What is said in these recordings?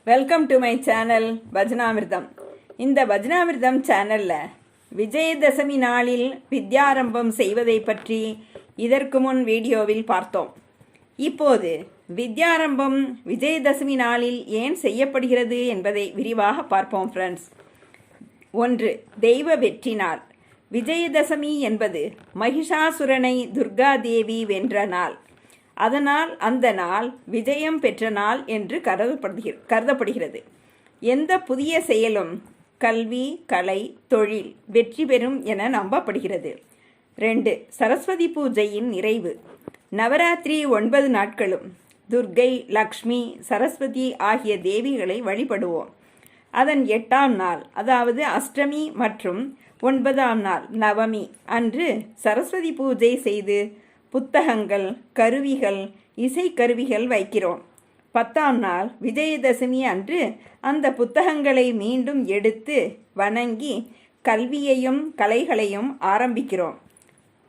Welcome to my channel Bhajanamritam. இந்த பஜனாமிர்தம் சேனலில் விஜயதசமி நாளில் வித்யாரம்பம் செய்வதை பற்றி இதற்கு முன் வீடியோவில் பார்த்தோம். இப்போது வித்யாரம்பம் விஜயதசமி நாளில் ஏன் செய்யப்படுகிறது என்பதை விரிவாக பார்ப்போம் ஃப்ரெண்ட்ஸ். 1. தெய்வ வெற்றி நாள். விஜயதசமி என்பது மகிஷாசுரனை துர்கா தேவி வென்ற நாள். அதனால் அந்த நாள் விஜயம் பெற்ற நாள் என்று கருதப்படுகிறது. எந்த புதிய செயலும் கல்வி, கலை, தொழில் வெற்றி பெறும் என நம்பப்படுகிறது. 2. சரஸ்வதி பூஜையின் நிறைவு. நவராத்திரி 9 நாட்களும் துர்கை, லக்ஷ்மி, சரஸ்வதி ஆகிய தேவிகளை வழிபடுவோம். அதன் 8ஆம் நாள், அதாவது அஷ்டமி மற்றும் 9ஆம் நாள் நவமி அன்று சரஸ்வதி பூஜை செய்து புத்தகங்கள், கருவிகள், இசைக்கருவிகள் வைக்கிறோம். 10ஆம் நாள் விஜயதசமி அன்று அந்த புத்தகங்களை மீண்டும் எடுத்து வணங்கி கல்வியையும் கலைகளையும் ஆரம்பிக்கிறோம்.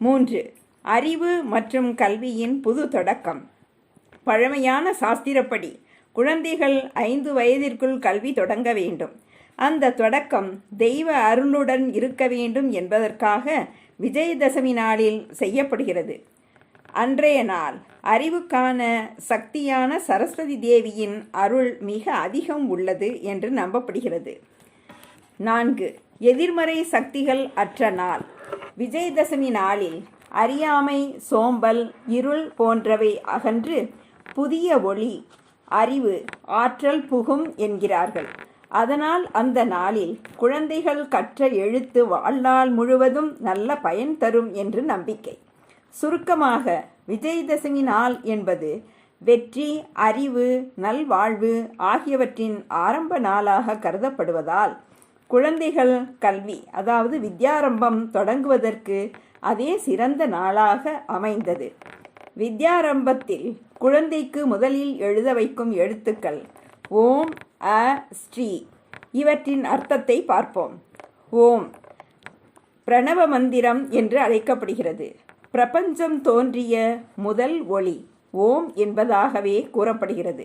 3. அறிவு மற்றும் கல்வியின் புது தொடக்கம். பழமையான சாஸ்திரப்படி குழந்தைகள் 5 வயதிற்குள் கல்வி தொடங்க வேண்டும். அந்த தொடக்கம் தெய்வ அருளுடன் இருக்க வேண்டும் என்பதற்காக விஜயதசமி நாளில் செய்யப்படுகிறது. அன்றைய நாள் அறிவுக்கான சக்தியான சரஸ்வதி தேவியின் அருள் மிக அதிகம் உள்ளது என்று நம்பப்படுகிறது. 4. எதிர்மறை சக்திகள் அற்ற நாள். விஜயதசமி நாளில் அறியாமை, சோம்பல், இருள் போன்றவை அகன்று புதிய ஒளி, அறிவு, ஆற்றல் புகும் என்கிறார்கள். அதனால் அந்த நாளில் குழந்தைகள் கற்ற எழுத்து வாழ்நாள் முழுவதும் நல்ல பயன் தரும் என்று நம்பிக்கை. சுருக்கமாக விஜயதசமி நாள் என்பது வெற்றி, அறிவு, நல்வாழ்வு ஆகியவற்றின் ஆரம்ப நாளாக கருதப்படுவதால் குழந்தைகள் கல்வி, அதாவது வித்யாரம்பம் தொடங்குவதற்கு அதே சிறந்த நாளாக அமைந்தது. வித்யாரம்பத்தில் குழந்தைக்கு முதலில் எழுத வைக்கும் எழுத்துக்கள் ஓம், அ, ஸ்ரீ. இவற்றின் அர்த்தத்தை பார்ப்போம். ஓம் பிரணவ மந்திரம் என்று அழைக்கப்படுகிறது. பிரபஞ்சம் தோன்றிய முதல் ஒளி ஓம் என்பதாகவே கூறப்படுகிறது.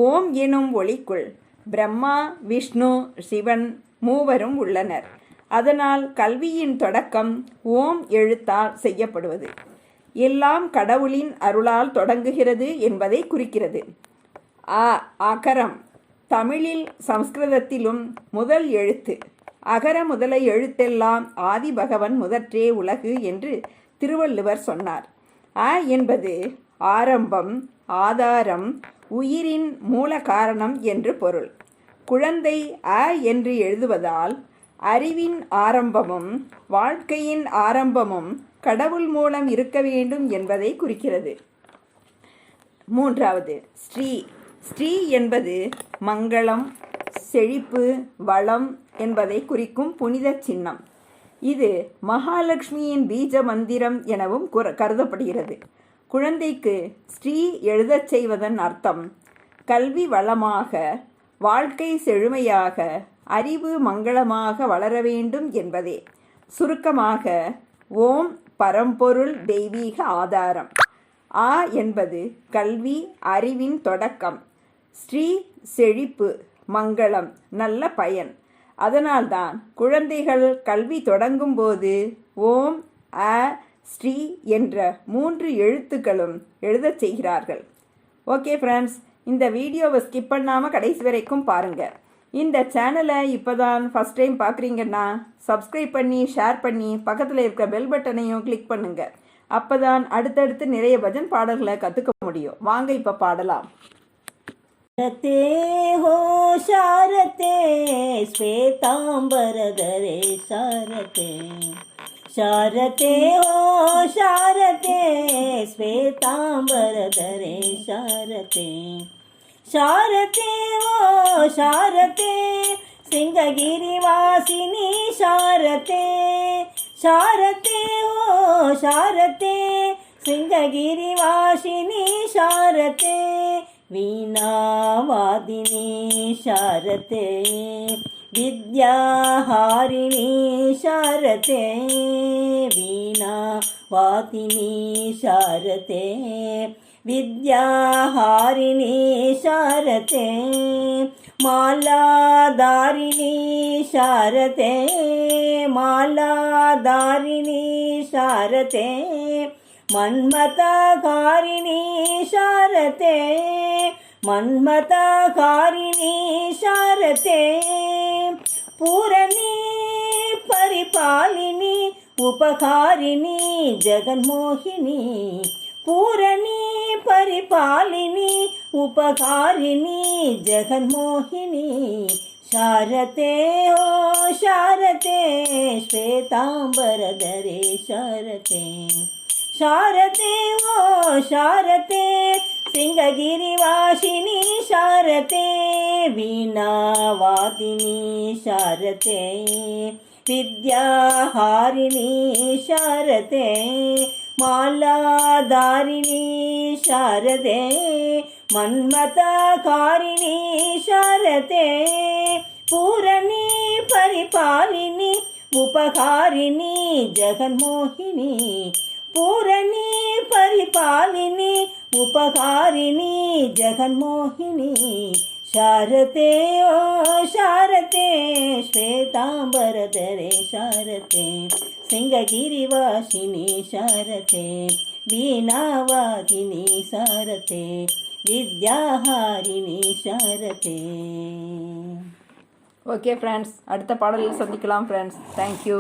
ஓம் எனும் ஒளிக்குள் பிரம்மா, விஷ்ணு, சிவன் மூவரும் உள்ளனர். அதனால் கல்வியின் தொடக்கம் ஓம் எழுத்தால் செய்யப்படுவது. எல்லாம் கடவுளின் அருளால் தொடங்குகிறது என்பதை குறிக்கிறது. அ, அகரம். தமிழில் சம்ஸ்கிருதத்திலும் முதல் எழுத்து. அகர முதல எழுத்தெல்லாம் ஆதி பகவன் முதற்றே உலகு என்று திருவள்ளுவர் சொன்னார். அ என்பது ஆரம்பம், ஆதாரம், உயிரின் மூல காரணம் என்று பொருள். குழந்தை அ என்று எழுதுவதால் அறிவின் ஆரம்பமும் வாழ்க்கையின் ஆரம்பமும் கடவுள் மூலம் இருக்க வேண்டும் என்பதை குறிக்கிறது. 3. ஸ்ரீ. ஸ்ரீ என்பது மங்களம், செழிப்பு, வளம் என்பதை குறிக்கும் புனித சின்னம். இது மகாலட்சுமியின் பீஜ மந்திரம் எனவும் கருதப்படுகிறது. குழந்தைக்கு ஸ்ரீ எழுதச் செய்வதன் அர்த்தம் கல்வி வளமாக, வாழ்க்கை செழுமையாக, அறிவு மங்களமாக வளர வேண்டும் என்பதே. சுருக்கமாக ஓம் பரம்பொருள் தெய்வீக ஆதாரம். ஆ என்பது கல்வி, அறிவின் தொடக்கம். ஸ்ரீ செழிப்பு, மங்களம், நல்ல பயன். அதனால்தான் குழந்தைகள் கல்வி தொடங்கும் போது ஓம், அ, ஸ்ரீ என்ற 3 எழுத்துக்களும் எழுதச் செய்கிறார்கள். ஓகே ஃப்ரெண்ட்ஸ், இந்த வீடியோவை ஸ்கிப் பண்ணாமல் கடைசி வரைக்கும் பாருங்கள். இந்த சேனலை இப்போ தான் ஃபஸ்ட் டைம் பார்க்குறீங்கன்னா சப்ஸ்கிரைப் பண்ணி, ஷேர் பண்ணி, பக்கத்தில் இருக்க பெல் பட்டனையும் கிளிக் பண்ணுங்கள். அப்போ தான் அடுத்தடுத்து நிறைய பஜன் பாடல்களை கற்றுக்க முடியும். வாங்க இப்போ பாடலாம். शारते हो शारते श्वेतांबरधरे शारते. शारते हो शारते श्वेतांबरधरे शारते. शारते हो शारते सिंहगिरिवासिनी शारते. शारते हो शारते सिंहगिरिवासिनी शारते. वीणावादिनी शारते विद्याहारिणी शारते. वीणावादिनी शारते विद्याहारिणी शारते. மாலாதாரிணி சாரதே மாலாதாரிணி சாரதே மன்மதகாரிணி சாரதே மன்மதகாரிணி சாரதே பூரணி परिपालिनी उपकारिणी जगन्मोहिनी पूरणी परिपालिनी उपकारिणी जगन्मोहिनी शारते ओ शारते श्वेतांबरधरे शारते शारते ओ शारते सिंहगिरिवासिनी शारते वीणावादिनी शारते विद्याहारिणी शारदे मालाधारिणी शारदे मन्मथकारिणी शारदे पूरणी परिपालिनी उपकारिणी जगन्मोहिनी पूरणी परिपालिनी उपकारिणी जगन्मोहिनी शारदे ओ शारदे श्वेतांबरधरे शारदे सिंहगिरिवासिनी शारदे वीणावादिनी शारदे विद्याहारिणी शारदे. ஓகே ஃப்ரெண்ட்ஸ், அடுத்த பாடலில் சந்திக்கலாம் ஃப்ரெண்ட்ஸ். தேங்க்யூ.